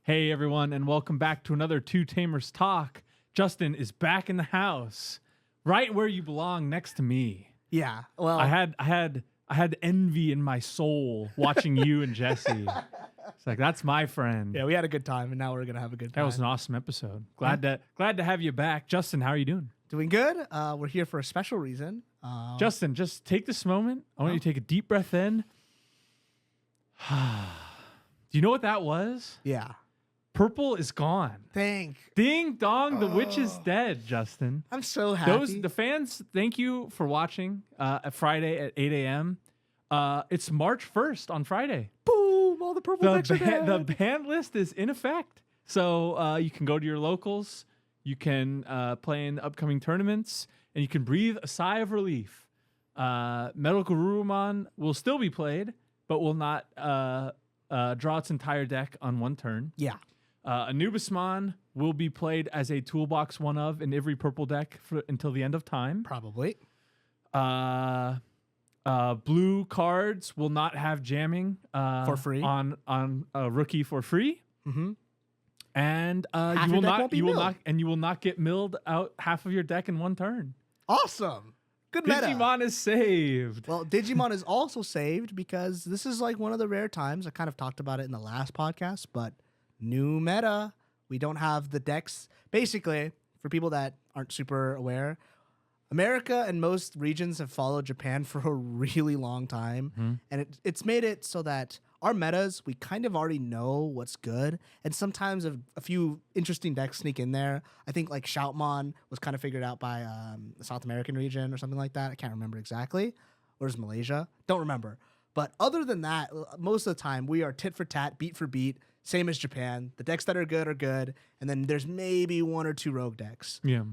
Hey everyone, and welcome back to another Two Tamers Talk. Justin is back in the house, right where you belong, next to me. Yeah, well, I had envy in my soul watching you and Jesse. It's like, that's my friend. yeah, we had a good time, and now we're gonna have a good time. That was an awesome episode. Glad to have you back, Justin. How are you doing? Doing good. We're here for a special reason. Justin, just take this moment. I want you to take a deep breath in. Do you know what that was? Yeah. Purple is gone. Ding dong, the witch is dead, Justin. I'm so happy. The fans, thank you for watching at Friday at 8 a.m. It's March 1st on Friday. Boom! All the purple decks are dead. The ban list is in effect. So you can go to your locals, you can play in upcoming tournaments, and you can breathe a sigh of relief. MetalGarurumon will still be played, but will not draw its entire deck on one turn. Yeah. Numemon will be played as a toolbox one of in every purple deck until the end of time. Probably. Blue cards will not have jamming for free on a rookie for free. Mm-hmm. And you will not get milled out half of your deck in one turn. Awesome. Good meta. Digimon is saved. Well, Digimon is also saved because this is like one of the rare times. I kind of talked about it in the last podcast, but new meta. We don't have the decks. Basically, for people that aren't super aware, America and most regions have followed Japan for a really long time. And it's made it so that our metas, we kind of already know what's good. And sometimes a few interesting decks sneak in there. I think like Shoutmon was kind of figured out by the South American region or something like that. I can't remember exactly. Or is Malaysia? Don't remember. But other than that, most of the time, we are tit for tat, beat for beat, same as Japan. The decks that are good. And then there's maybe one or two rogue decks. Yeah.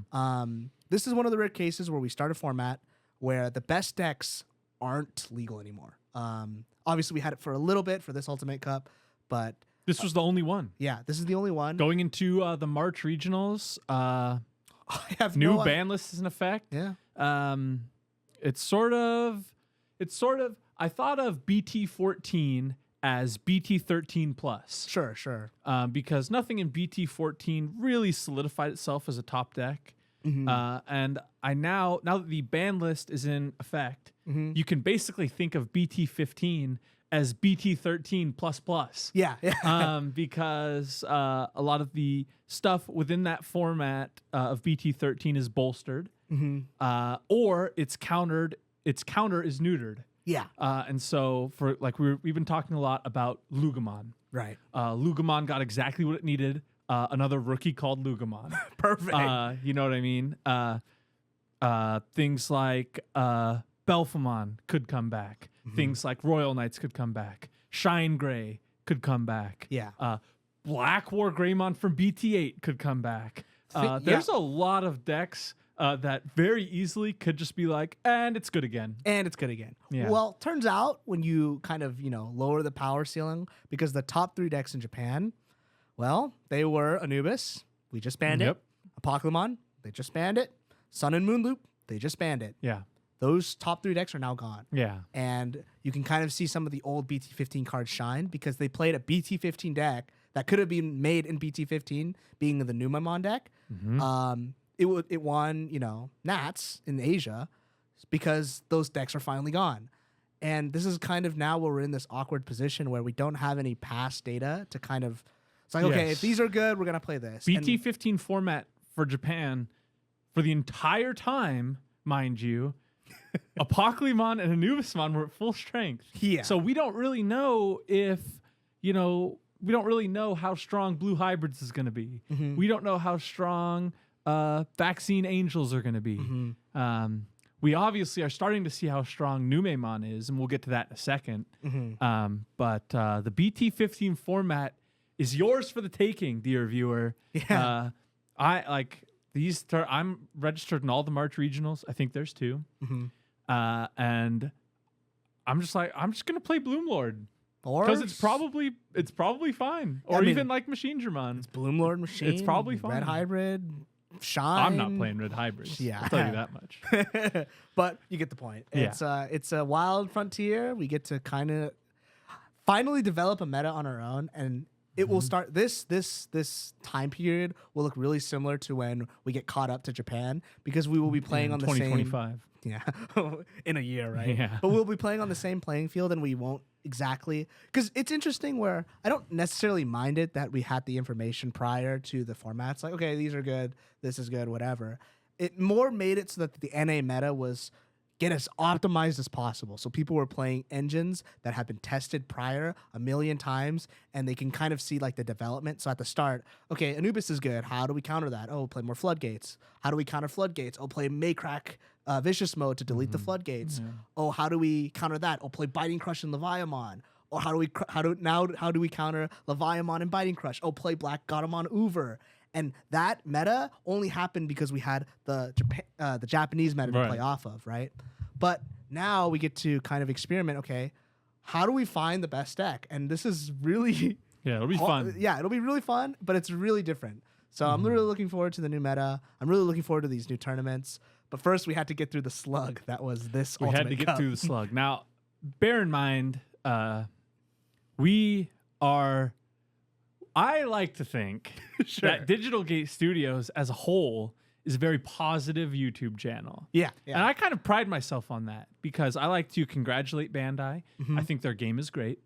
This is one of the rare cases where we start a format where the best decks aren't legal anymore. Obviously, we had it for a little bit for this Ultimate Cup, but This was the only one. yeah, this is the only one. Going into the March regionals, I have new no ban list is in effect. Yeah. It's sort of. I thought of BT14 as BT13 plus. Sure. Because nothing in BT14 really solidified itself as a top deck. And now that the ban list is in effect, you can basically think of BT15 as BT13 plus plus. Yeah. Because a lot of the stuff within that format of BT13 is bolstered, or its counter is neutered. Yeah. And so for like we've been talking a lot about Lugamon. Right. Lugamon got exactly what it needed. Another rookie called Lugamon. Perfect. You know what I mean? Things like Belphemon could come back. Things like Royal Knights could come back. Shine Gray could come back. Yeah. Black War Greymon from BT8 could come back. There's a lot of decks that very easily could just be like, and it's good again. Yeah. Well, turns out when you kind of, lower the power ceiling, because the top 3 decks in Japan, well, they were Anubis, we just banned it. Apocalymon, they just banned it. Sun and Moon Loop, they just banned it. Yeah. Those top 3 decks are now gone. Yeah. And you can kind of see some of the old BT15 cards shine because they played a BT15 deck that could have been made in BT15, being the Numemon deck. It won, Nats in Asia because those decks are finally gone. And this is kind of now where we're in this awkward position where we don't have any past data to kind of, it's like, okay, if these are good, we're going to play this. BT15 format for Japan for the entire time, mind you, Apocalymon and Anubismon were at full strength. Yeah. So we don't really know if, we don't really know how strong Blue Hybrids is going to be. We don't know how strong Vaccine Angels are going to be. We obviously are starting to see how strong Numemon is, and we'll get to that in a second. But the BT15 format is yours for the taking, dear viewer. Yeah. I'm registered in all the March regionals. I think there's 2. And I'm just gonna play Bloomlord. Because it's probably fine. Or even like Machine Dramon. It's Bloomlord Machine. It's probably fine. Red Hybrid, Shine. I'm not playing Red Hybrids. Yeah. I'll tell you that much. But you get the point. Yeah. It's a wild frontier. We get to kind of finally develop a meta on our own, and it will start this time period will look really similar to when we get caught up to Japan, because we will be playing on the same 2025. Yeah, in a year, right? Yeah. But we'll be playing on the same playing field, and we won't exactly, because it's interesting where I don't necessarily mind it that we had the information prior to the formats. Like, okay, these are good, this is good, whatever. It more made it so that the NA meta was get as optimized as possible. So people were playing engines that have been tested prior a million times, and they can kind of see like the development. So at the start, okay, Anubis is good. How do we counter that? Oh, play more floodgates. How do we counter floodgates? Oh, play Maycrack vicious mode to delete the floodgates. Yeah. Oh, how do we counter that? Oh, play Biting Crush and Leviamon. Or how do we counter Leviamon and Biting Crush? Oh, play Black Garurumon Uber. And that meta only happened because we had the Japanese meta to play off of, right? But now we get to kind of experiment. Okay, how do we find the best deck? And this is really it'll be fun. Yeah, it'll be really fun, but it's really different. So I'm really looking forward to the new meta. I'm really looking forward to these new tournaments. But first, we had to get through the slug that was this. We had to get through the slug. Now, bear in mind, we are. I like to think that Digital Gate Studios as a whole is a very positive YouTube channel. Yeah. And I kind of pride myself on that because I like to congratulate Bandai. I think their game is great.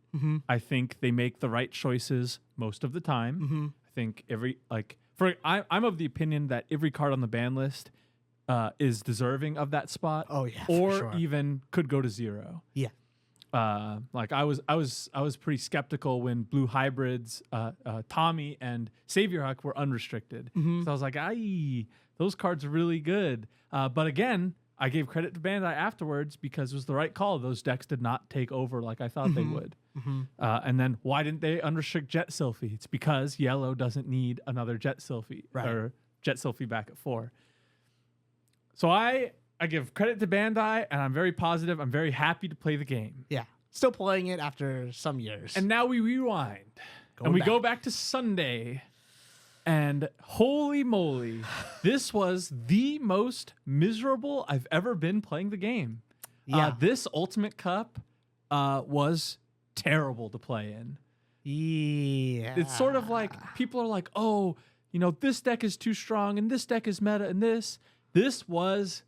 I think they make the right choices most of the time. I think I'm of the opinion that every card on the ban list is deserving of that spot. Oh yeah, or even could go to 0. Yeah. Like I was pretty skeptical when Blue Hybrids, Tommy and Savior Huck were unrestricted. So I was like, those cards are really good. But again, I gave credit to Bandai afterwards because it was the right call. Those decks did not take over like I thought they would. And then why didn't they unrestrict Jet Sylphie? It's because yellow doesn't need another Jet Sylphie or Jet Sylphie back at 4. So I give credit to Bandai, and I'm very positive. I'm very happy to play the game. Yeah. Still playing it after some years. And now we rewind. We go back to Sunday. And holy moly, this was the most miserable I've ever been playing the game. Yeah. This Ultimate Cup was terrible to play in. Yeah. It's sort of like people are like, oh, this deck is too strong, and this deck is meta, and this. This was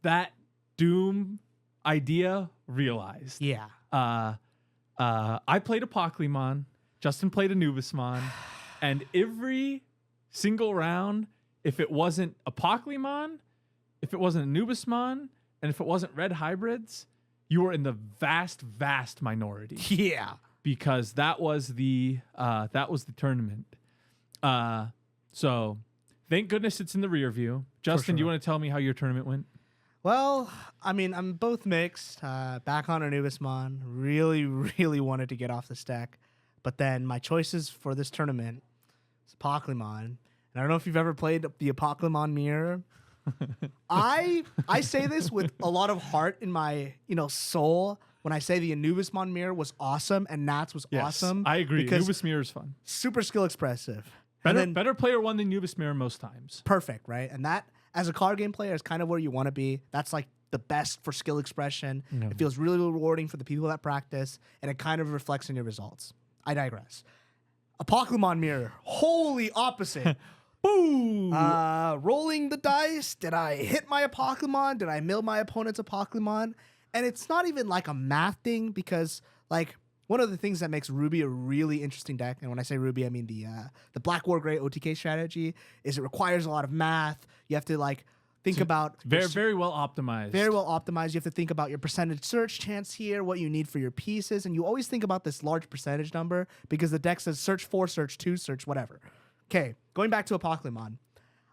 that Doom idea realized. Yeah. I played Apocalymon. Justin played Anubismon. And every single round, if it wasn't Apocalymon, if it wasn't Anubismon, and if it wasn't Red Hybrids, you were in the vast, vast minority. Yeah. Because that was the tournament. So thank goodness it's in the rear view. Justin, do you want to tell me how your tournament went? Well, I mean, I'm both mixed. Back on Anubismon, really, really wanted to get off the stack. But then my choices for this tournament is Apocalymon. And I don't know if you've ever played the Apocalymon mirror. I say this with a lot of heart in my soul when I say the Anubismon mirror was awesome and Nats was awesome. I agree. Anubis mirror is fun. Super skill expressive. Better player won than Anubis mirror most times. Perfect, right? And that, as a card game player, is kind of where you want to be. That's like the best for skill expression. It feels really rewarding for the people that practice, and it kind of reflects in your results. I digress. Apocalymon mirror, wholly opposite. Boo! Rolling the dice. Did I hit my Apocalymon? Did I mill my opponent's Apocalymon? And it's not even like a math thing because, like, one of the things that makes Ruby a really interesting deck, and when I say Ruby, I mean the Black War Grey OTK strategy, is it requires a lot of math. You have to think about very well optimized. Very well optimized. You have to think about your percentage search chance here, what you need for your pieces, and you always think about this large percentage number because the deck says search 4, search 2, search whatever. Okay, going back to Apocalymon.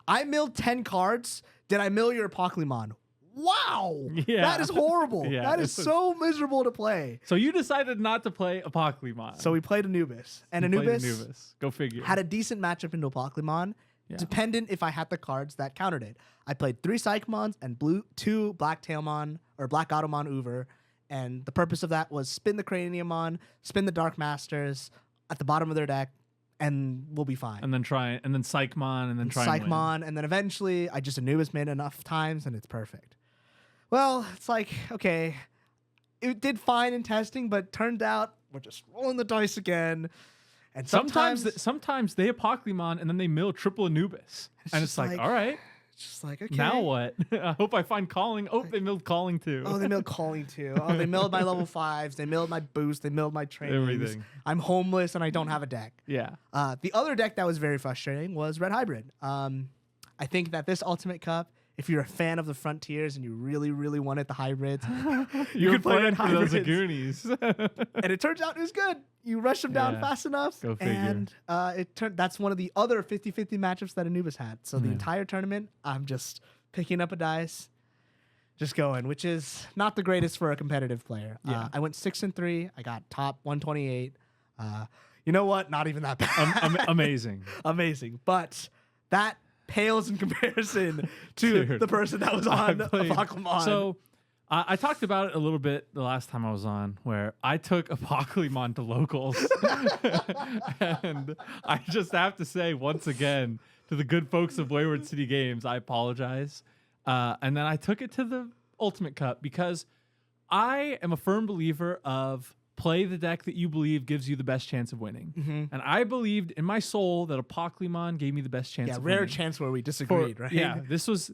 I milled 10 cards. Did I mill your Apocalymon? Wow, that is horrible. That is so miserable to play. So you decided not to play Apocalymon. So we played Anubis. And Anubis go figure, had a decent matchup into Apocalymon, dependent if I had the cards that countered it. I played 3 Psychmons and 2 Black Tailmon or Black Automon Uber. And the purpose of that was spin the Craniumon, spin the Dark Masters at the bottom of their deck, and we'll be fine. And then Psychmon, and then Psychmon, and then eventually I just Anubis made enough times and it's perfect. Well, it's like, okay, it did fine in testing, but turned out we're just rolling the dice again. And sometimes they Apocalymon and then they mill triple Anubis. And it's like, all right. Just like, okay. Now what? I hope I find calling. Oh, they milled calling too. Oh, they milled calling too. Oh, they milled my level 5s. They milled my boost. They milled my trainings. Everything. I'm homeless and I don't have a deck. Yeah. The other deck that was very frustrating was Red Hybrid. I think that this Ultimate Cup, if you're a fan of the Frontiers and you really, really wanted the hybrids, you could play Red for those Hybrids. Zagoonies. And it turns out it was good. You rush them down fast enough. Go figure. And that's one of the other 50-50 matchups that Anubis had. So the entire tournament, I'm just picking up a dice, just going, which is not the greatest for a competitive player. Yeah. I went 6-3. I got top 128. You know what? Not even that bad. Amazing. Amazing. But that pales in comparison to Dude, the person that was on Apocalymon. So I talked about it a little bit the last time I was on, where I took Apocalymon to locals. And I just have to say once again to the good folks of Wayward City Games, I apologize. And then I took it to the Ultimate Cup because I am a firm believer of play the deck that you believe gives you the best chance of winning. Mm-hmm. And I believed in my soul that Apocalymon gave me the best chance of winning. Rare chance where we disagreed, right? Yeah, this was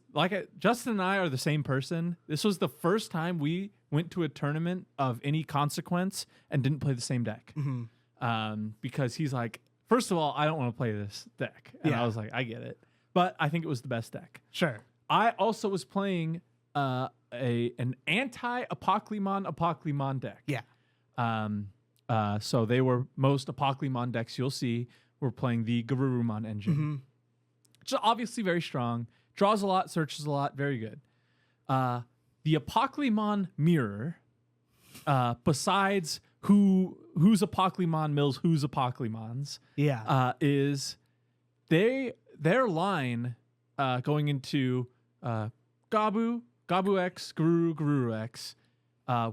Justin and I are the same person. This was the first time we went to a tournament of any consequence and didn't play the same deck. Mm-hmm. Because he's like, first of all, I don't want to play this deck. And I was like, I get it. But I think it was the best deck. Sure. I also was playing an anti-Apocalymon deck. Yeah. So they were most Apocalymon decks you'll see were playing the Garurumon engine, which is obviously very strong, draws a lot, searches a lot, very good. The Apocalymon mirror, besides whose Apocalymon mills whose Apocalymons, is their line going into Gabu X, Garuru X.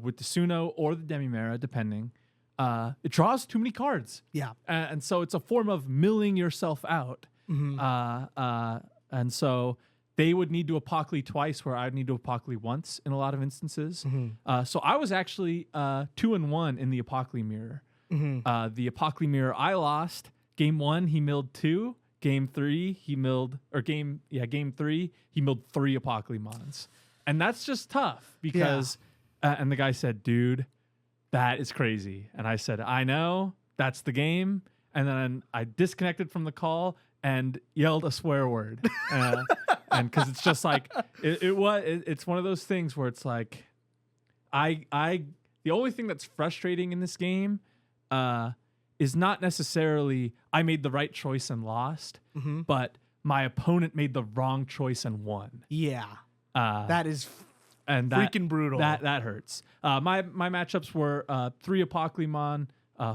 With the Suno or the Demimera, depending, it draws too many cards. Yeah. And so it's a form of milling yourself out. And so they would need to Apocaly twice, where I'd need to Apocaly once in a lot of instances. So I was actually 2-1 in the Apocaly mirror. The Apocaly mirror I lost. Game 1, he milled 2. Game 3, he milled, game 3, he milled 3 Apocalymons. And that's just tough because... and the guy said, dude, that is crazy. And I said, I know, that's the game. And then I disconnected from the call and yelled a swear word. And because it's just like, it's one of those things where it's like, the only thing that's frustrating in this game is not necessarily I made the right choice and lost, but my opponent made the wrong choice and won. Yeah. That is freaking brutal. That hurts. My matchups were 3 Apocalymon,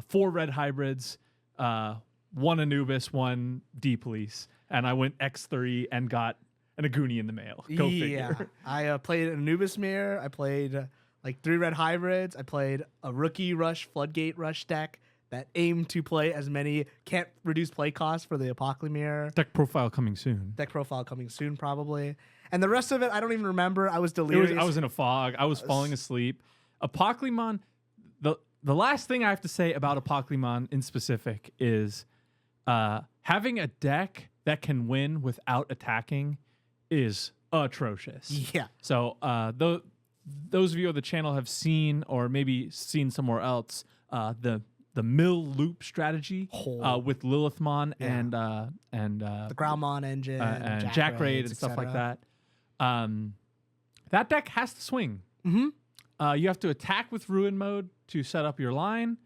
4 red hybrids, 1 Anubis, 1 D Police, and I went X3 and got an Aguni in the mail. Go figure. I played an Anubis mirror. I played 3 red hybrids. I played a rookie rush, floodgate rush deck that aimed to play as many, can't reduce play costs for the Apocalymon mirror. Deck profile coming soon. Probably. And the rest of it, I don't even remember. I was delirious. I was in a fog. I was falling asleep. Apocalymon, the last thing I have to say about Apocalymon in specific is having a deck that can win without attacking is atrocious. Yeah. So those of you on the channel have seen, or maybe seen somewhere else, the mill loop strategy with Lilithmon and the Graumon engine and Jack Raid and stuff like that. That deck has to swing. You have to attack with Ruin mode to set up your line.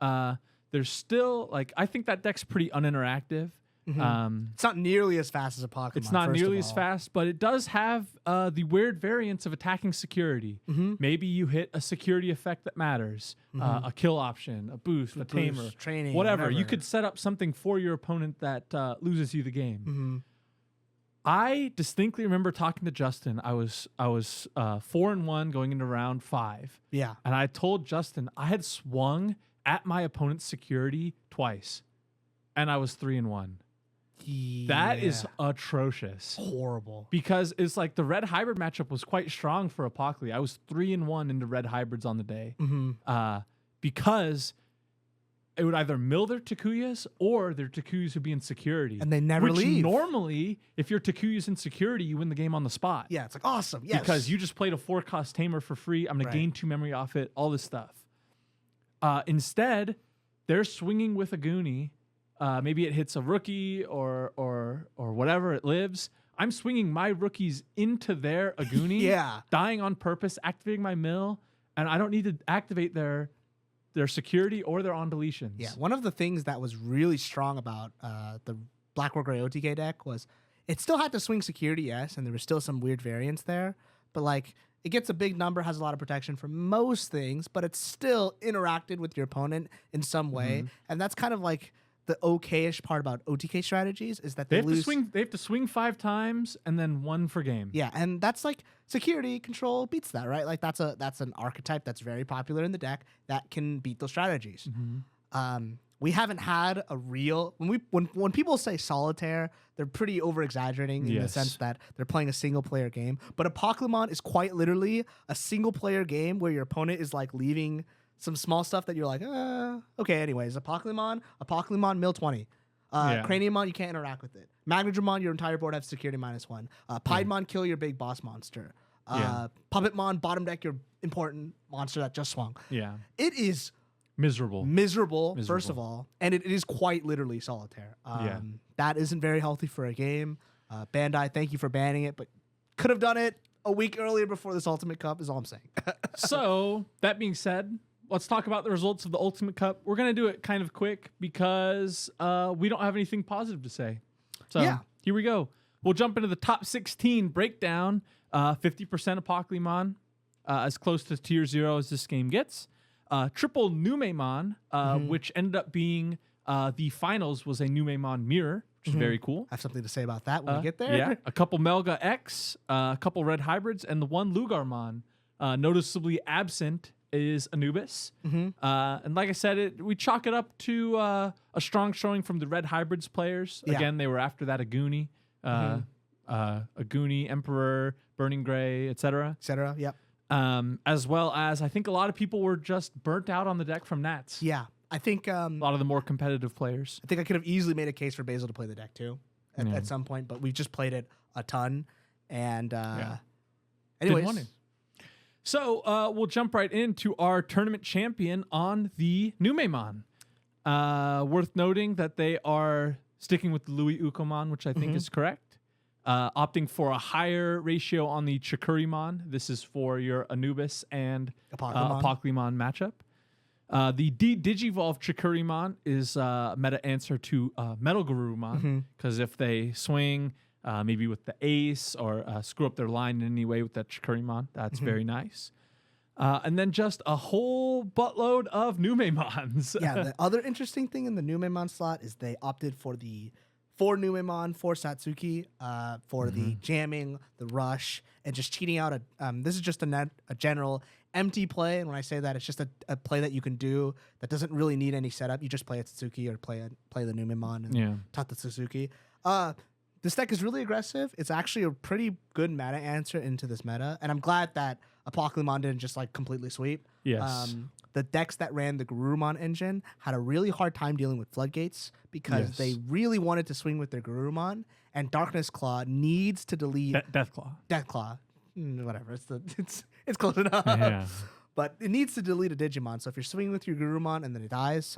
There's still I think that deck's pretty uninteractive. It's not nearly as fast as Apocalymon. It's not nearly as fast, but it does have the weird variance of attacking security. Maybe you hit a security effect that matters, a kill option, a boost, a tamer, training, whatever. You could set up something for your opponent that loses you the game. I distinctly remember talking to Justin. I was 4-1 going into round 5. Yeah, and I told Justin I had swung at my opponent's security twice, and I was 3-1. That is atrocious. Horrible. Because it's like the red hybrid matchup was quite strong for Apocalymon. I was 3-1 into red hybrids on the day. Because it would either mill their Takuyas or their Takuyas would be in security. And they never leave. Normally, if your Takuya's in security, you win the game on the spot. Yeah, it's like awesome. Yes. Because you just played a 4-cost Tamer for free. I'm going to gain 2 memory off it, all this stuff. Instead, they're swinging with a Goonie. Maybe it hits a rookie or whatever, it lives. I'm swinging my rookies into their Aguni, dying on purpose, activating my mill, and I don't need to activate their security or their on deletions. Yeah, one of the things that was really strong about the Black War Gray OTK deck was it still had to swing security, yes, and there was still some weird variants there, but like it gets a big number, has a lot of protection for most things, but it's still interacted with your opponent in some way, and that's kind of like the okay-ish part about OTK strategies is that they lose. They have to swing 5 times and then 1 for game. Yeah, and that's like security control beats that, right? Like that's an archetype that's very popular in the deck that can beat those strategies. We haven't had a real when people say Solitaire, they're pretty over exaggerating in the sense that they're playing a single player game. But Apocalymon is quite literally a single player game where your opponent is like leaving some small stuff that you're like, okay, anyways. Apocalymon, mill 20. Craniumon, you can't interact with it. Magnadramon, your entire board has security -1. Piedmon, kill your big boss monster. Puppetmon, bottom deck your important monster that just swung. Yeah. It is miserable, first of all, and it is quite literally Solitaire. That isn't very healthy for a game. Bandai, thank you for banning it, but could have done it a week earlier before this Ultimate Cup is all I'm saying. So, that being said, let's talk about the results of the Ultimate Cup. We're going to do it kind of quick because we don't have anything positive to say. So here we go. We'll jump into the top 16 breakdown. 50% Apocalymon, as close to tier 0 as this game gets. Triple Numemon, which ended up being the finals was a Numemon mirror, which is very cool. I have something to say about that when we get there. Yeah, a couple Melga X, a couple red hybrids, and the one Lugarmon. Noticeably absent is Anubis. And like I said, we chalk it up to a strong showing from the red hybrids players. Again, they were after that Aguni, Aguni, Emperor, Burning Gray, etc. Yep. As well as I think a lot of people were just burnt out on the deck from Nats. Yeah, I think a lot of the more competitive players. I think I could have easily made a case for Basil to play the deck too at some point, but we just played it a ton. And anyways. So we'll jump right into our tournament champion on the Numemon. Worth noting that they are sticking with the Louis Ukomon, which I think is correct. Opting for a higher ratio on the Chikurimon. This is for your Anubis and Apocalymon matchup. The Digivolve Chikurimon is a meta answer to MetalGarurumon, because if they swing maybe with the ace or screw up their line in any way with that Chikurimon, that's very nice. And then just a whole buttload of Numemons. Yeah, the other interesting thing in the Numemon slot is they opted for the 4 Numemon, 4 Satsuki, for the jamming, the rush, and just cheating out. This is just a general empty play, and when I say that, it's just a play that you can do that doesn't really need any setup. You just play a Satsuki or play the Numemon and tot the Satsuki. This deck is really aggressive. It's actually a pretty good meta answer into this meta, and I'm glad that Apocalymon didn't just like completely sweep. Yes. The decks that ran the Garurumon engine had a really hard time dealing with floodgates because they really wanted to swing with their Garurumon, and Darkness Claw needs to delete Deathclaw. Whatever. It's close enough. Yeah. But it needs to delete a Digimon. So if you're swinging with your Garurumon and then it dies,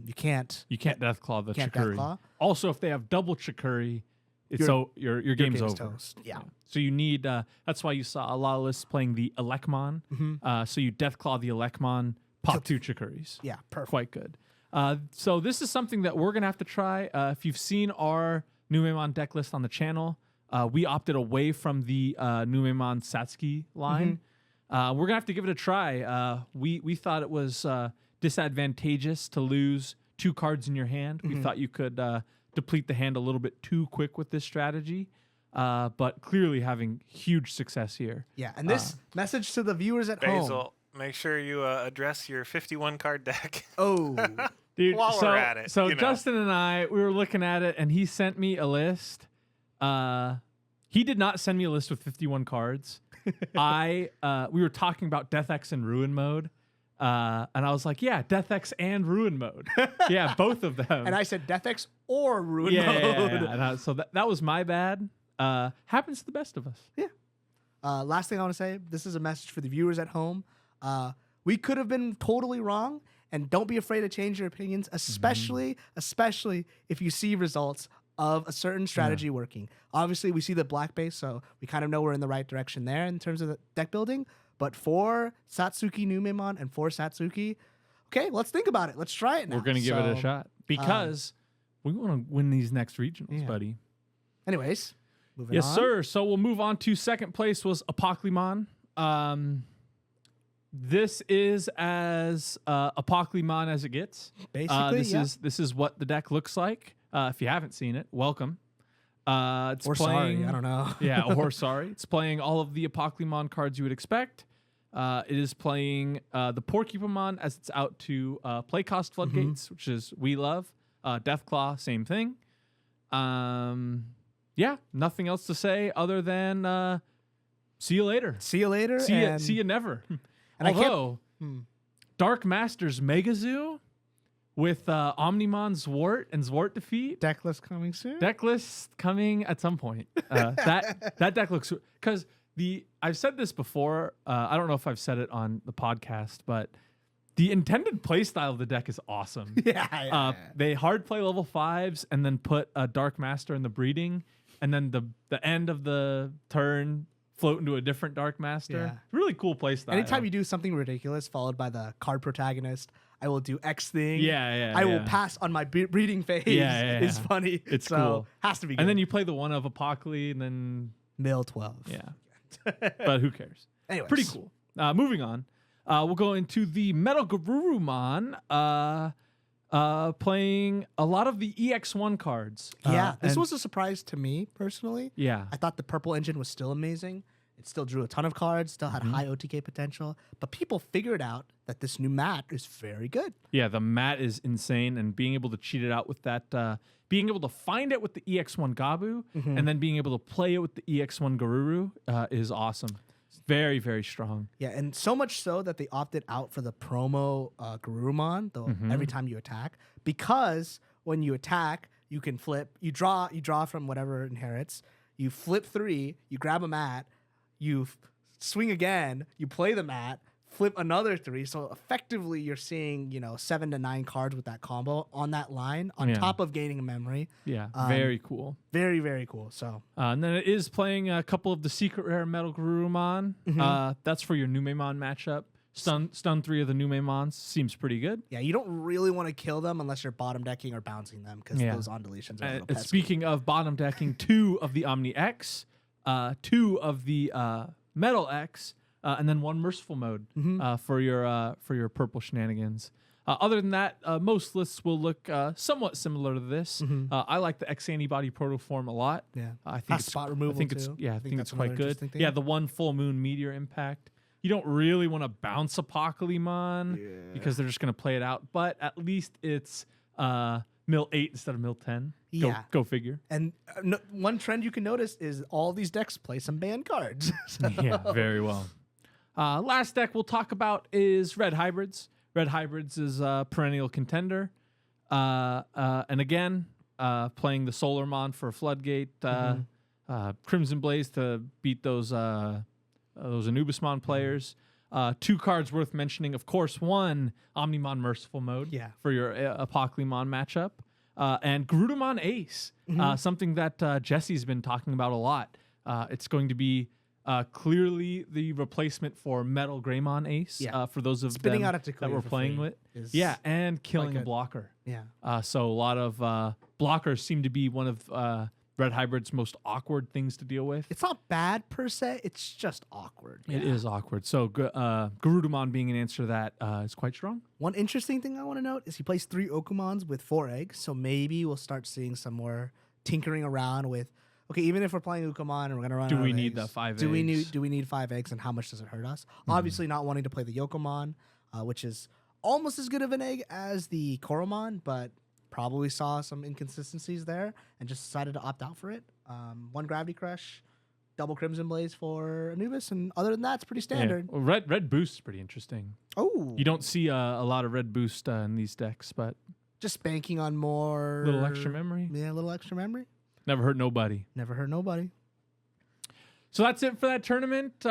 you can't Deathclaw the Chikuri. Also, if they have double Chikuri, your game's over. Toast. Yeah. So you need. That's why you saw a lot of lists playing the Elecmon. So you Deathclaw the Elecmon, pop 2 Chikuris. Yeah, perfect. Quite good. So this is something that we're gonna have to try. If you've seen our Numemon deck list on the channel, we opted away from the Numemon Satsuki line. We're gonna have to give it a try. We thought it was disadvantageous to lose 2 cards in your hand. We thought you could deplete the hand a little bit too quick with this strategy, but clearly having huge success here. Yeah, and this message to the viewers at home. make sure you address your 51 card deck. Oh, Dude, While we're at it, so you know. Justin and I, we were looking at it, and he sent me a list. He did not send me a list with 51 cards. We were talking about Death X and Ruin mode, and I was like, yeah, Death X and Ruin mode. Yeah, both of them. and I said Death X or Ruin yeah, mode. yeah. And so that was my bad. Happens to the best of us. Last thing I want to say, this is a message for the viewers at home. We could have been totally wrong, and don't be afraid to change your opinions, especially if you see results of a certain strategy working. Obviously, we see the black base, so we kind of know we're in the right direction there in terms of the deck building. But for Satsuki Numemon and for Satsuki, okay, let's think about it. Let's try it now. We're going to give it a shot because we want to win these next regionals, buddy. Anyways, moving Yes, on. sir. So we'll move on to second place was Apocalymon. This is as Apocalymon as it gets. Basically, This is what the deck looks like. If you haven't seen it, welcome. It's or playing, sorry, I don't know. yeah, or sorry. It's playing all of the Apocalymon cards you would expect. It is playing the Porcupamon as it's out to play cost floodgates, which is we love. Deathclaw, same thing. Yeah, nothing else to say other than see you later. See you later. See you never. And Although Dark Masters Megazoo with Omnimon Zwart and Zwart defeat. Deck list coming soon. Deck list coming at some point. That deck looks, because I've said this before. I don't know if I've said it on the podcast, but the intended playstyle of the deck is awesome. Yeah. They hard play level 5s and then put a Dark Master in the breeding, and then the end of the turn float into a different Dark Master. Yeah. Really cool playstyle. Anytime you do something ridiculous followed by the card protagonist, I will do X thing. Yeah. I will pass on my breeding phase. Yeah. It's funny. It's so, cool. Has to be good. And then you play the one of Apocalypse, and then Mill 12. yeah. But who cares? Anyways. Pretty cool. Moving on. We'll go into the MetalGarurumon, playing a lot of the EX1 cards. Yeah. This and- was a surprise to me personally. Yeah. I thought the purple engine was still amazing. It still drew a ton of cards, still had high OTK potential, but people figured out that this new mat is very good. Yeah, the mat is insane, and being able to cheat it out with that, being able to find it with the EX1 Gabu, and then being able to play it with the EX1 Garuru is awesome. Very, very strong. Yeah, and so much so that they opted out for the promo Garurumon every time you attack, because when you attack, you can flip. You draw from whatever inherits. You flip 3. You grab a mat. You swing again. You play the mat. Flip another 3. So effectively, you're seeing 7 to 9 cards with that combo on that line on top of gaining a memory. Yeah, very cool. Very, very cool. So And then it is playing a couple of the secret rare MetalGarurumon. That's for your Numemon matchup. Stun 3 of the Numemons seems pretty good. yeah, you don't really want to kill them unless you're bottom decking or bouncing them, because those on deletions are a little pesky. Speaking of bottom decking, 2 of the Omni X, 2 of the Metal X, and then 1 Merciful mode for your purple shenanigans. Other than that, most lists will look somewhat similar to this. I like the X antibody protoform a lot. Yeah, I think Has it's spot removal I think it's too. I think that's it's quite another good. interesting thing. Yeah, the 1 full moon meteor impact. You don't really want to bounce Apocalymon because they're just going to play it out. But at least it's Mill 8 instead of Mill 10. Go figure. And one trend you can notice is all these decks play some banned cards. So- Yeah, very well. Last deck we'll talk about is Red Hybrids. Red Hybrids is a perennial contender. And again, playing the Solarmon for Floodgate. Crimson Blaze to beat those Anubismon players. 2 cards worth mentioning, of course. 1, Omnimon Merciful mode for your Apocalymon matchup. And Garurumon Ace, something that Jesse's been talking about a lot. It's going to be clearly the replacement for Metal Greymon Ace for those of Spinning them out at that we're playing with. Yeah, and killing a blocker. Yeah. So a lot of blockers seem to be one of Red Hybrid's most awkward things to deal with. It's not bad per se. It's just awkward. It is awkward. So Garurumon being an answer to that is quite strong. One interesting thing I want to note is he plays 3 Okumons with 4 eggs. So maybe we'll start seeing some more tinkering around with okay, even if we're playing Ukamon and we're gonna run, Do out we of need eggs, the 5 do we eggs? need 5 eggs, and how much does it hurt us? Mm-hmm. Obviously, not wanting to play the Yokomon, which is almost as good of an egg as the Koromon, but probably saw some inconsistencies there and just decided to opt out for it. 1 Gravity Crush, double Crimson Blaze for Anubis, and other than that, it's pretty standard. Yeah. Well, red boost is pretty interesting. Oh, You don't see a lot of red boost in these decks, but just banking on more little extra memory. Yeah, a little extra memory. Never hurt nobody. Never hurt nobody. So that's it for that tournament.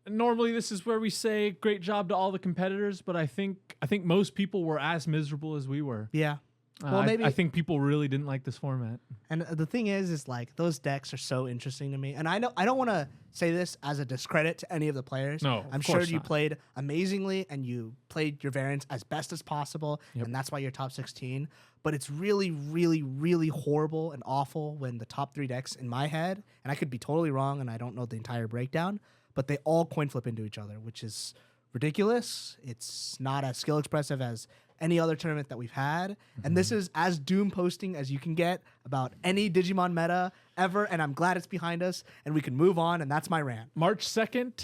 Normally, this is where we say great job to all the competitors, but I think most people were as miserable as we were. Yeah. Well, I think people really didn't like this format. And the thing is like those decks are so interesting to me. And I know I don't want to say this as a discredit to any of the players. No, I'm of sure course you not. played amazingly and you played your variants as best as possible, Yep. and that's why you're top 16. But it's really, really, really horrible and awful when the top 3 decks in my head, and I could be totally wrong and I don't know the entire breakdown, but they all coin flip into each other, which is ridiculous. It's not as skill expressive as any other tournament that we've had. And this is as doom posting as you can get about any Digimon meta ever. And I'm glad it's behind us and we can move on. And that's my rant. March 2nd,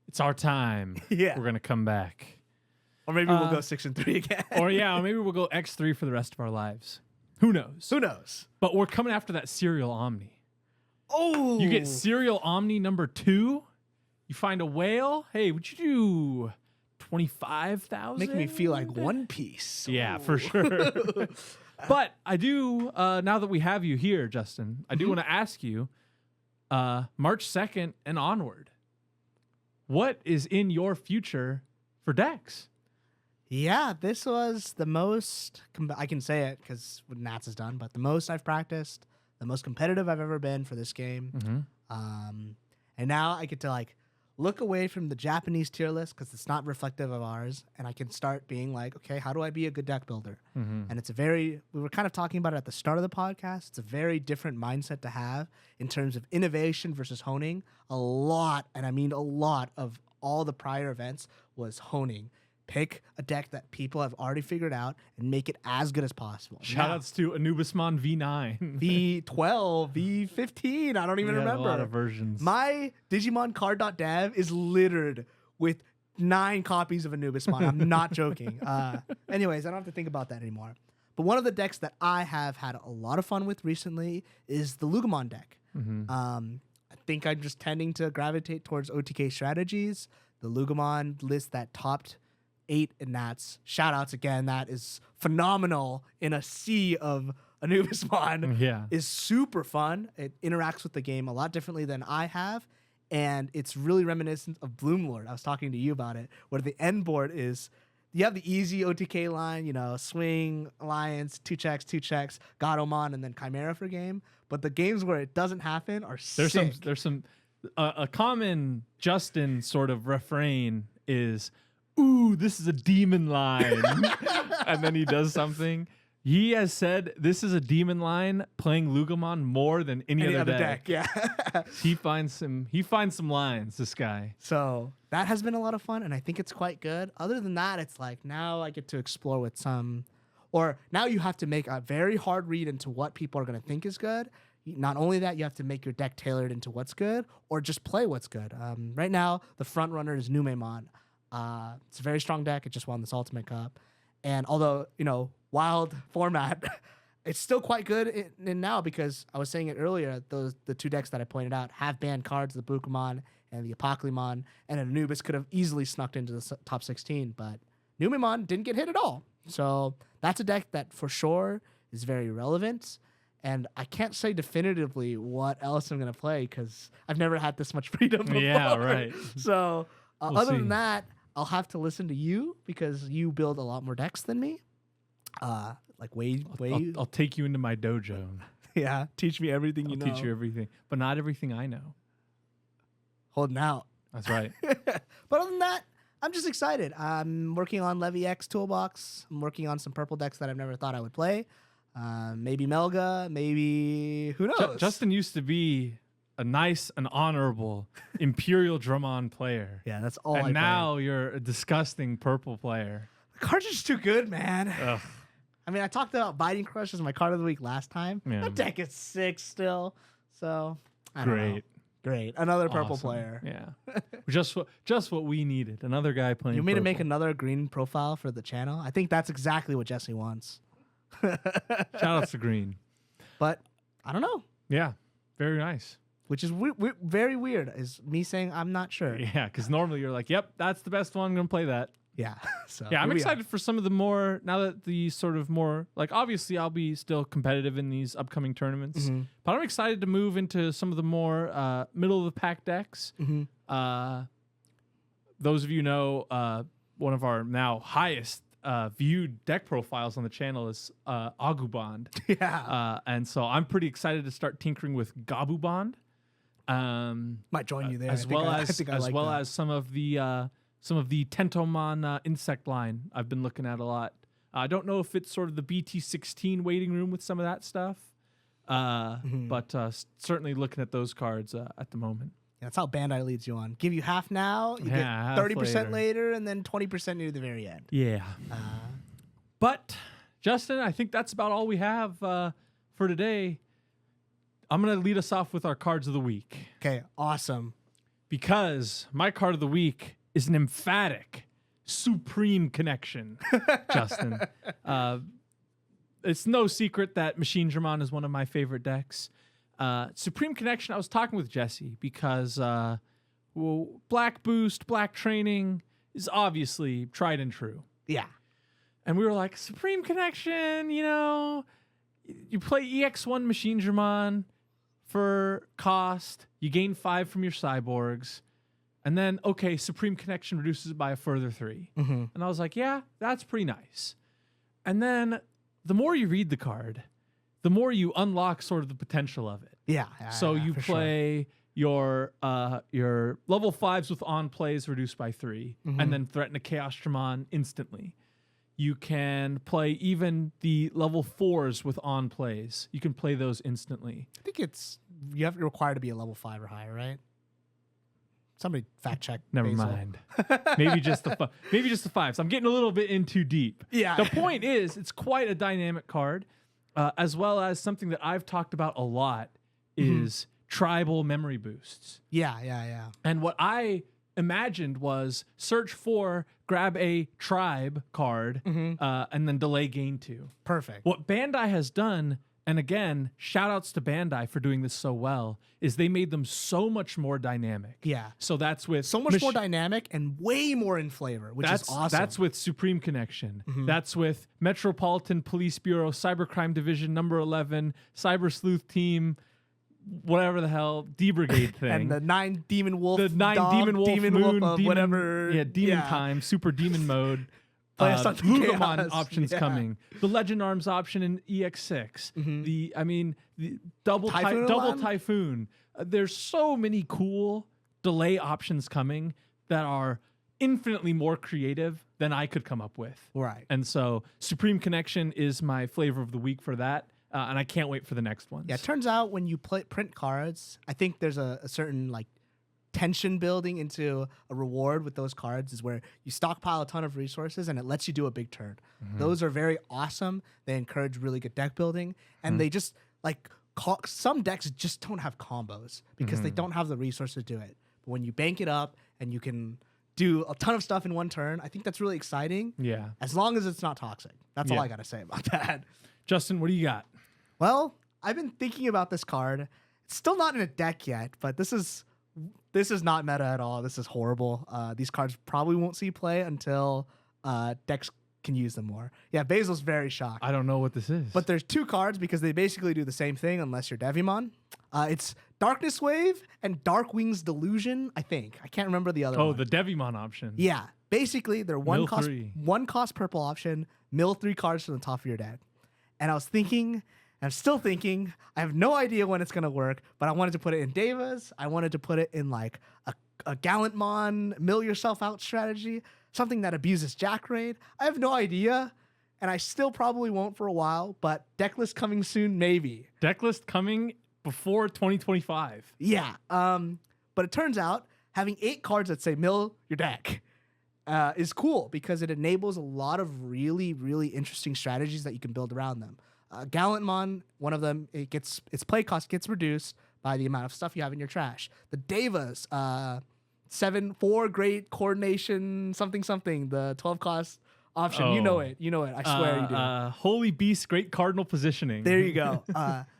it's our time. Yeah. We're going to come back. Or maybe we'll go 6-3 again. Or maybe we'll go X3 for the rest of our lives. Who knows? Who knows? But we're coming after that Serial Omni. Oh, You get Serial Omni number 2. You find a whale. Hey, would you do 25,000? make me feel like One Piece. Yeah, for sure. But I do, now that we have you here, Justin, I do want to ask you, March 2nd and onward, what is in your future for decks? Yeah, this was the most, I can say it because Nats is done, but the most I've practiced, the most competitive I've ever been for this game. Mm-hmm. And now I get to like look away from the Japanese tier list because it's not reflective of ours, and I can start being like, okay, how do I be a good deck builder? Mm-hmm. And we were kind of talking about it at the start of the podcast. It's a very different mindset to have in terms of innovation versus honing. A lot, and I mean a lot of all the prior events was honing. Pick a deck that people have already figured out and make it as good as possible. Shoutouts to Anubismon V9. V12, V15, I don't even remember. A lot of versions. My Digimon card.dev is littered with 9 copies of Anubismon. I'm not joking. Anyways, I don't have to think about that anymore. But one of the decks that I have had a lot of fun with recently is the Lugamon deck. Mm-hmm. I think I'm just tending to gravitate towards OTK strategies. The Lugamon list that topped 8 in Nats. Shoutouts again. That is phenomenal in a sea of Anubismon. Yeah. Is super fun. It interacts with the game a lot differently than I have, and it's really reminiscent of Bloomlord. I was talking to you about it, where the end board is you have the easy OTK line, swing, alliance, 2 checks, Gatomon, and then Chimera for game. But the games where it doesn't happen are sick. There's some a common Justin sort of refrain is, ooh, this is a demon line. And then he does something. He has said this is a demon line playing Lugamon more than any other deck. Yeah. He finds some lines, this guy. So that has been a lot of fun, and I think it's quite good. Other than that, it's like now I get to explore with some, or now you have to make a very hard read into what people are going to think is good. Not only that, you have to make your deck tailored into what's good, or just play what's good. Right now, the front runner is Numemon. It's a very strong deck. It just won this Ultimate Cup. And although, wild format, it's still quite good in now because I was saying it earlier, the 2 decks that I pointed out have banned cards, the Bukumon and the Apocalymon, and Anubis could have easily snuck into the top 16, but Numemon didn't get hit at all. So that's a deck that for sure is very relevant. And I can't say definitively what else I'm going to play because I've never had this much freedom before. Yeah, right. So We'll other see. than that, I'll have to listen to you because you build a lot more decks than me. I'll take you into my dojo. Yeah, teach me everything you know. I'll teach you everything, but not everything I know. Holding out. That's right. But other than that, I'm just excited. I'm working on Levy X Toolbox. I'm working on some purple decks that I've never thought I would play. Maybe Melga, maybe who knows? Justin used to be a nice and honorable Imperial Drummond player. Yeah, that's all. And I now you're a disgusting purple player. play. The cards are just too good, man. Ugh. I mean, I talked about Biting Crush as my card of the week last time. Yeah. That deck is sick still. So, I don't know. Great. Another purple Awesome. player. Yeah. just what we needed. Another guy playing You want me to purple. make another green profile for the channel? I think that's exactly what Jesse wants. Shout outs to Green. But I don't know. Yeah. Very nice. Which is very weird, is me saying I'm not sure. Yeah, because normally you're like, yep, that's the best one. I'm going to play that. Yeah. So Yeah, I'm here we excited for some of the more, now that the sort of more, like obviously I'll be still competitive in these upcoming tournaments, Mhm. but I'm excited to move into some of the more middle of the pack decks. Mhm. Those of you know, one of our now highest viewed deck profiles on the channel is Agubond. Yeah. And so I'm pretty excited to start tinkering with Gabubond. Might join you there. As well as some of the Tentomon insect line I've been looking at a lot. I don't know if it's sort of the BT16 waiting room with some of that stuff, but certainly looking at those cards at the moment. Yeah, that's how Bandai leads you on. Give you half now, you get half 30% later, and then 20% near the very end. Yeah. But, Justin, I think that's about all we have for today. I'm going to lead us off with our cards of the week. Okay, awesome. Because my card of the week is an emphatic Supreme Connection, Justin. It's no secret that Megazoo is one of my favorite decks. Supreme Connection, I was talking with Jesse because Black Boost, Black Training is obviously tried and true. Yeah. And we were like, Supreme Connection, you know, you play EX1 Megazoo for cost, you gain 5 from your cyborgs, and then, okay, Supreme Connection reduces it by a further 3. Mm-hmm. And I was like, yeah, that's pretty nice. And then the more you read the card, the more you unlock sort of the potential of it. Yeah. So you play your level 5s with on plays reduced by 3, and then threaten a Chaosdramon instantly. You can play even the level 4s with on plays. You can play those instantly. I think you have to require to be a level 5 or higher, right? Somebody fact check. Never Basil. mind. Maybe just the 5s. I'm getting a little bit in too deep. Yeah. The point is, it's quite a dynamic card, as well as something that I've talked about a lot is tribal memory boosts. Yeah. And what I imagined was search for, grab a tribe card, and then delay gain 2. Perfect. What Bandai has done, and again, shout outs to Bandai for doing this so well, is they made them so much more dynamic. Yeah. So that's with So much more dynamic and way more in flavor, which is awesome. That's with Supreme Connection. That's with Metropolitan Police Bureau, Cybercrime Division number 11, Cyber Sleuth Team, whatever the hell, D-Brigade thing. And the 9 Demon Wolf. The 9 dog, Demon Wolf Moon, of demon, whatever. Yeah, Demon Time, Super Demon Mode. Play us something Numemon chaos. options Yeah. coming. The Legend Arms option in EX6. The double Typhoon double Alarm? Typhoon. There's so many cool delay options coming that are infinitely more creative than I could come up with. Right. And so Supreme Connection is my flavor of the week for that. And I can't wait for the next ones. Yeah, it turns out when you print cards, I think there's a certain like tension building into a reward with those cards is where you stockpile a ton of resources and it lets you do a big turn. Those are very awesome. They encourage really good deck building, and they just like some decks just don't have combos because they don't have the resources to do it. But when you bank it up and you can do a ton of stuff in one turn, I think that's really exciting. Yeah. As long as it's not toxic. That's all Yeah. I got to say about that. Justin, what do you got? Well, I've been thinking about this card. It's still not in a deck yet, but this is not meta at all. This is horrible. These cards probably won't see play until decks can use them more. Yeah, Basil's very shocked. I don't know what this is. But there's 2 cards because they basically do the same thing unless you're Devimon. It's Darkness Wave and Dark Wings Delusion, I think. I can't remember the other one. Oh, the Devimon option. Yeah. Basically, they're one Mill cost purple option, mill 3 cards from the top of your deck. And I was thinking, and I'm still thinking, I have no idea when it's going to work, but I wanted to put it in Devas. I wanted to put it in like a Gallantmon, mill yourself out strategy, something that abuses Jack Raid. I have no idea, and I still probably won't for a while, but deck list coming soon, maybe. Deck list coming before 2025. Yeah. But it turns out having 8 cards that say mill your deck is cool because it enables a lot of really, really interesting strategies that you can build around them. Gallantmon, one of them, its play cost gets reduced by the amount of stuff you have in your trash. The Devas, 4 great coordination, something, the 12 cost option. Oh. You know it. I swear you do. Holy Beast, great cardinal positioning. There you go.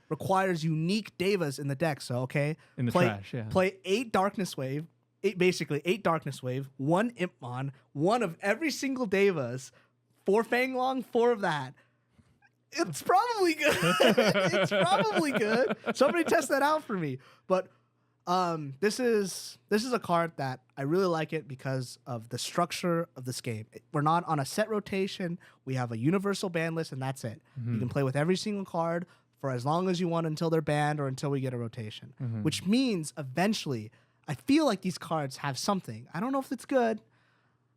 Requires unique Devas in the deck. So, okay. In the trash, yeah. Play 8 Darkness Wave. 8 Darkness Wave, 1 Impmon, 1 of every single Devas, 4 Fanglong, 4 of that. It's probably good. It's probably good. Somebody test that out for me. But this is a card that I really like it because of the structure of this game. We're not on a set rotation. We have a universal ban list, and that's it. You can play with every single card for as long as you want until they're banned or until we get a rotation, which means eventually I feel like these cards have something. I don't know if it's good.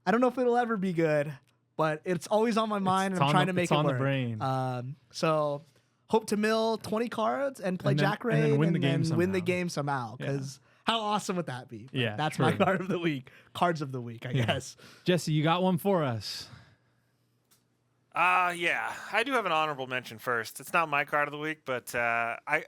I don't know if it'll ever be good, but it's always on my mind, and I'm trying to make it work. It's on the brain. So hope to mill 20 cards and play Jack Raid and then win the game somehow. Because how awesome would that be? But Yeah, that's true. my card of the week. Cards of the week, I guess. Jesse, you got one for us. Yeah, I do have an honorable mention first. It's not my card of the week, but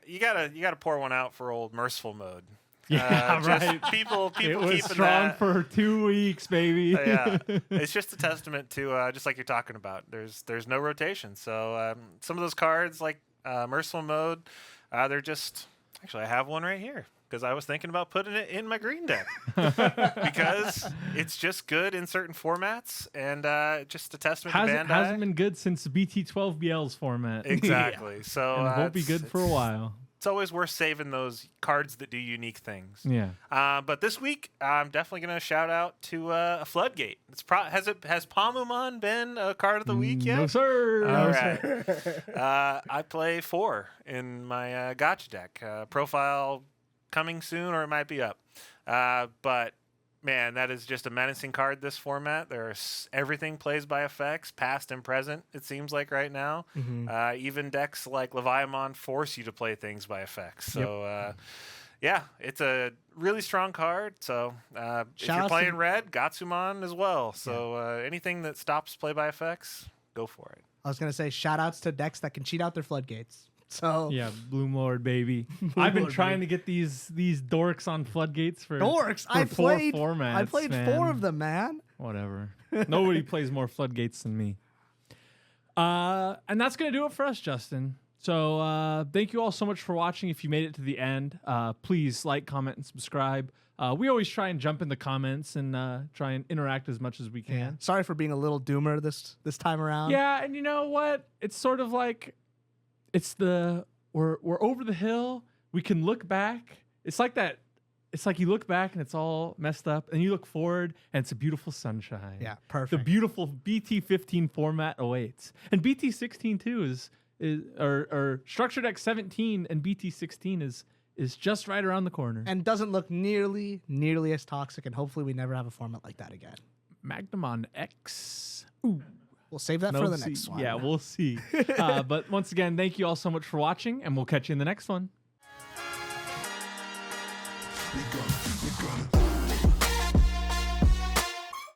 you gotta pour one out for old Merciful Mode. Yeah, right. People It was keeping strong that. for 2 weeks, baby. Yeah, it's just a testament to just like you're talking about. There's no rotation, so some of those cards like Merciful Mode, they're just actually I have one right here because I was thinking about putting it in my green deck because it's just good in certain formats and just a testament to Bandai. Hasn't been good since the BT12BL's format. Exactly. So And it won't be good for a while. It's always worth saving those cards that do unique things. Yeah. But this week, I'm definitely going to shout out to a Floodgate. Has Apocalymon been a card of the week yet? No, sir. All No, right. sir. I play 4 in my gotcha deck. Profile coming soon, or it might be up. But man, that is just a menacing card. This format, everything plays by effects, past and present. It seems like right now, even decks like Leviathan force you to play things by effects. So, yeah, it's a really strong card. So, if you're playing red, Gatsumon as well. So, anything that stops play by effects, go for it. I was gonna say shout outs to decks that can cheat out their floodgates. So yeah, Bloomlord, baby. I've been trying to get these dorks on floodgates for I played 4 formats. I played man. 4 of them, man. Whatever. Nobody plays more floodgates than me. And that's gonna do it for us, Justin. So thank you all so much for watching. If you made it to the end, please like, comment, and subscribe. We always try and jump in the comments and try and interact as much as we can. Yeah. Sorry for being a little doomer this time around. Yeah, and you know what? It's sort of like we're over the hill. We can look back. It's like that. It's like you look back and it's all messed up, and you look forward and it's a beautiful sunshine. Yeah, perfect. The beautiful BT15 format awaits, and BT16 too or Structure Deck 17 and BT16 is just right around the corner. And doesn't look nearly as toxic, and hopefully we never have a format like that again. Magnumon X. Ooh. We'll save that for the next one. Yeah, we'll see. But once again, thank you all so much for watching, and we'll catch you in the next one. We got it.